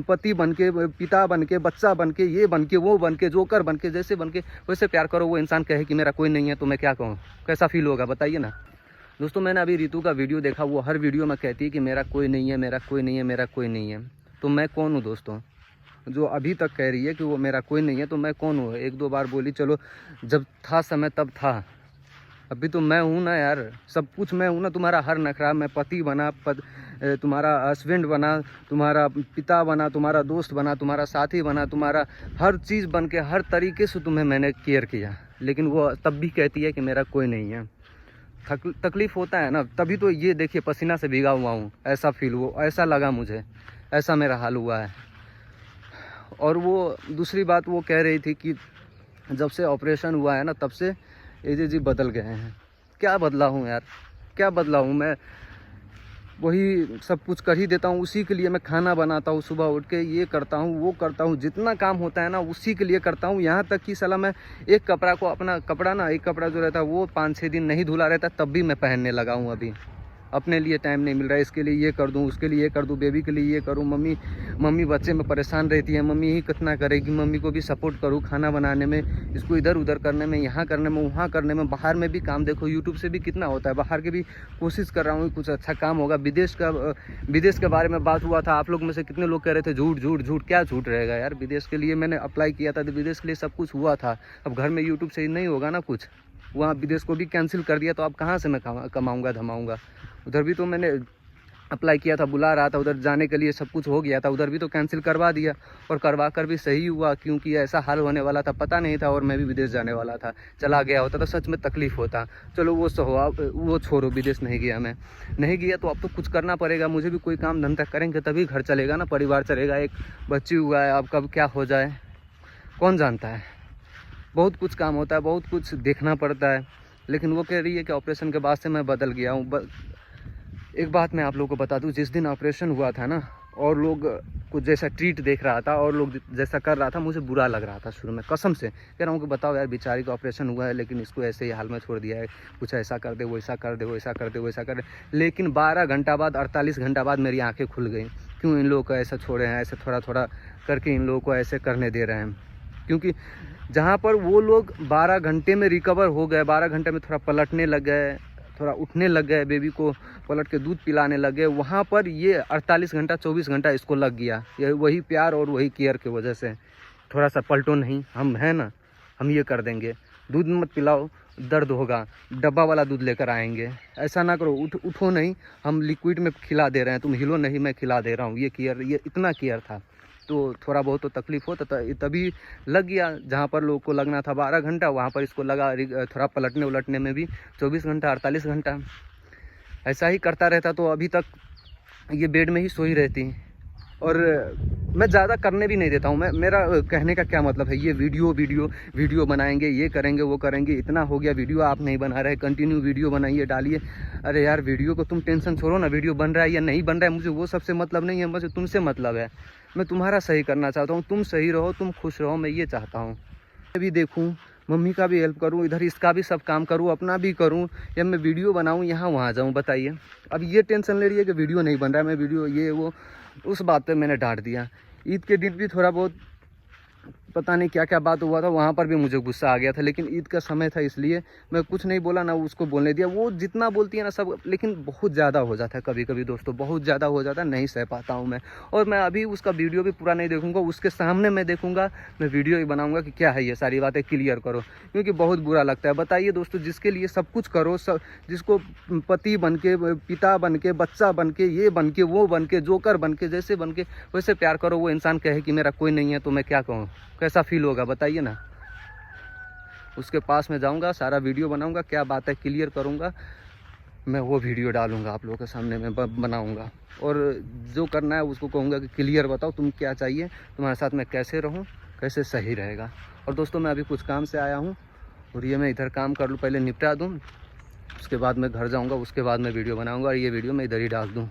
पति बन के, पिता बन के, बच्चा बन के, ये बन के, वो बन के, जोकर बन के, जैसे बन के वैसे प्यार करो। वो इंसान कहे कि मेरा कोई नहीं है तो मैं क्या कहूँ, कैसा फील होगा बताइए ना। दोस्तों मैंने अभी रितु का वीडियो देखा, वो हर वीडियो में कहती है कि मेरा कोई नहीं है, मेरा कोई नहीं है, मेरा कोई नहीं है। तो मैं कौन हूँ दोस्तों जो अभी तक कह रही है कि वो मेरा कोई नहीं है? तो मैं कौन हूँ? एक दो बार बोली, चलो जब था समय तब था, अभी तो मैं हूँ ना यार, सब कुछ मैं हूँ ना। तुम्हारा हर नखरा, मैं पति बना, तुम्हारा हस्बैंड बना, तुम्हारा पिता बना, तुम्हारा दोस्त बना, तुम्हारा साथी बना, तुम्हारा हर चीज़ बन के, हर तरीके से तुम्हें मैंने केयर किया। लेकिन वो तब भी कहती है कि मेरा कोई नहीं है। तकलीफ़ होता है ना, तभी तो ये देखिए पसीना से भीगा हुआ हूँ, ऐसा फील हुआ, ऐसा लगा मुझे, ऐसा मेरा हाल हुआ है। और वो दूसरी बात वो कह रही थी कि जब से ऑपरेशन हुआ है ना तब से एजे जी बदल गए हैं। क्या बदला हूँ यार, क्या बदला हूँ मैं? वही सब कुछ कर ही देता हूँ, उसी के लिए मैं खाना बनाता हूँ, सुबह उठ के ये करता हूँ, वो करता हूँ, जितना काम होता है ना उसी के लिए करता हूँ। यहाँ तक कि साला मैं एक कपड़ा को, अपना कपड़ा ना, एक कपड़ा जो रहता है वो 5-6 दिन नहीं धुला रहता, तब भी मैं पहनने लगा हूँ। अभी अपने लिए टाइम नहीं मिल रहा है, इसके लिए ये कर दूँ, उसके लिए ये कर दूँ, बेबी के लिए ये करूँ। मम्मी बच्चे में परेशान रहती है, मम्मी ही कितना करेगी, मम्मी को भी सपोर्ट करूँ खाना बनाने में, इसको इधर उधर करने में, यहाँ करने में, वहाँ करने में। बाहर में भी काम देखो, यूट्यूब से भी कितना होता है, बाहर के भी कोशिश कर रहा हूँ कुछ अच्छा काम होगा। विदेश के बारे में बात हुआ था, आप लोग में से कितने लोग कह रहे थे झूठ झूठ झूठ, क्या झूठ रहेगा यार। विदेश के लिए मैंने अप्लाई किया था, तो विदेश के लिए सब कुछ हुआ था। अब घर में यूट्यूब से ही नहीं होगा ना कुछ, वहाँ विदेश को भी कैंसिल कर दिया, तो अब कहाँ से मैं कमाऊँगा धमाऊँगा। उधर भी तो मैंने अप्लाई किया था, बुला रहा था उधर जाने के लिए, सब कुछ हो गया था, उधर भी तो कैंसिल करवा दिया। और करवा कर भी सही हुआ, क्योंकि ऐसा हाल होने वाला था पता नहीं था, और मैं भी विदेश जाने वाला था। चला गया होता तो सच में तकलीफ़ होता। चलो वो वो छोड़ो, विदेश नहीं गया, मैं नहीं गया तो अब तो कुछ करना पड़ेगा मुझे भी। कोई काम धंधा करेंगे तभी घर चलेगा ना, परिवार चलेगा। एक बच्ची हुआ है, अब कब क्या हो जाए कौन जानता है। बहुत कुछ काम होता है, बहुत कुछ देखना पड़ता है। लेकिन वो कह रही है कि ऑपरेशन के बाद से मैं बदल गया हूँ। एक बात मैं आप लोगों को बता दूं, जिस दिन ऑपरेशन हुआ था ना, और लोग कुछ जैसा ट्रीट देख रहा था और लोग जैसा कर रहा था, मुझे बुरा लग रहा था शुरू में, कसम से कह रहा हूँ कि बताओ यार, बेचारी का ऑपरेशन हुआ है लेकिन इसको ऐसे ही हाल में छोड़ दिया है, कुछ ऐसा कर दे, वैसा कर दे, वैसा कर दे, वैसा कर दे। लेकिन 12 घंटा बाद, 48 घंटा बाद मेरी आँखें खुल गई। क्यों इन लोगों को ऐसा छोड़े हैं, ऐसे थोड़ा थोड़ा करके इन लोगों को ऐसे करने दे रहे हैं। क्योंकि जहाँ पर वो लोग 12 घंटे में रिकवर हो गए, 12 घंटे में थोड़ा पलटने लग गए, थोड़ा उठने लग गए, बेबी को पलट के दूध पिलाने लग गए, वहाँ पर ये 48 घंटा 24 घंटा इसको लग गया। ये वही प्यार और वही केयर की वजह से। थोड़ा सा पलटो नहीं, हम हैं ना, हम ये कर देंगे, दूध मत पिलाओ, दर्द होगा, डब्बा वाला दूध लेकर आएंगे, ऐसा ना करो, उठो नहीं, हम लिक्विड में खिला दे रहे हैं, तुम हिलो नहीं, मैं खिला दे रहा हूँ। ये केयर, ये इतना केयर था। तो थोड़ा बहुत तो तकलीफ़ हो, तभी लग गया। जहाँ पर लोग को लगना था 12 घंटा, वहाँ पर इसको लगा थोड़ा पलटने उलटने में भी 24 घंटा 48 घंटा। ऐसा ही करता रहता तो अभी तक ये बेड में ही सोई रहती। और मैं ज़्यादा करने भी नहीं देता हूँ। मेरा कहने का क्या मतलब है, ये वीडियो बनाएंगे, ये करेंगे, वो करेंगे, इतना हो गया, वीडियो आप नहीं बना रहे, कंटिन्यू वीडियो बनाइए, डालिए। अरे यार, वीडियो को तुम टेंशन छोड़ो ना, वीडियो बन रहा है या नहीं बन रहा है, मुझे वो सबसे मतलब नहीं है, मुझे तुमसे मतलब है। मैं तुम्हारा सही करना चाहता हूँ, तुम सही रहो, तुम खुश रहो, मैं ये चाहता हूँ। मैं भी देखूँ, मम्मी का भी हेल्प करूँ, इधर इसका भी सब काम करूँ, अपना भी करूँ, या मैं वीडियो बनाऊँ, यहाँ वहाँ जाऊँ, बताइए। अब ये टेंशन ले रही है कि वीडियो नहीं बन रहा है, मैं वीडियो ये वो, उस बात पे मैंने डांट दिया। ईद के दिन भी थोड़ा बहुत पता नहीं क्या क्या बात हुआ था, वहाँ पर भी मुझे गुस्सा आ गया था, लेकिन ईद का समय था इसलिए मैं कुछ नहीं बोला, ना उसको बोलने दिया। वो जितना बोलती है ना सब, लेकिन बहुत ज़्यादा हो जाता है कभी कभी दोस्तों, बहुत ज़्यादा हो जाता है, नहीं सह पाता हूँ मैं। और मैं अभी उसका वीडियो भी पूरा नहीं देखूँगा, उसके सामने मैं देखूँगा, मैं वीडियो ही बनाऊँगा कि क्या है ये सारी बातें क्लियर करो, क्योंकि बहुत बुरा लगता है। बताइए दोस्तों, जिसके लिए सब कुछ करो, सब, जिसको पति बन के, पिता बन के, बच्चा बन के, ये बन के, वो बन के, जोकर बन के, जैसे बन के वैसे प्यार करो, वो इंसान कहे कि मेरा कोई नहीं है तो मैं क्या कहूँ, कैसा फील होगा बताइए ना। उसके पास में जाऊंगा, सारा वीडियो बनाऊंगा, क्या बात है क्लियर करूंगा, मैं वो वीडियो डालूंगा आप लोगों के सामने में बनाऊंगा। और जो करना है उसको कहूँगा कि क्लियर बताओ तुम क्या चाहिए, तुम्हारे साथ मैं कैसे रहूं, कैसे सही रहेगा। और दोस्तों, मैं अभी कुछ काम से आया हूँ और ये मैं इधर काम कर लूँ, पहले निपटा दूँ, उसके बाद मैं घर जाऊँगा, उसके बाद मैं वीडियो बनाऊँगा और ये वीडियो मैं इधर ही डाल दूँ।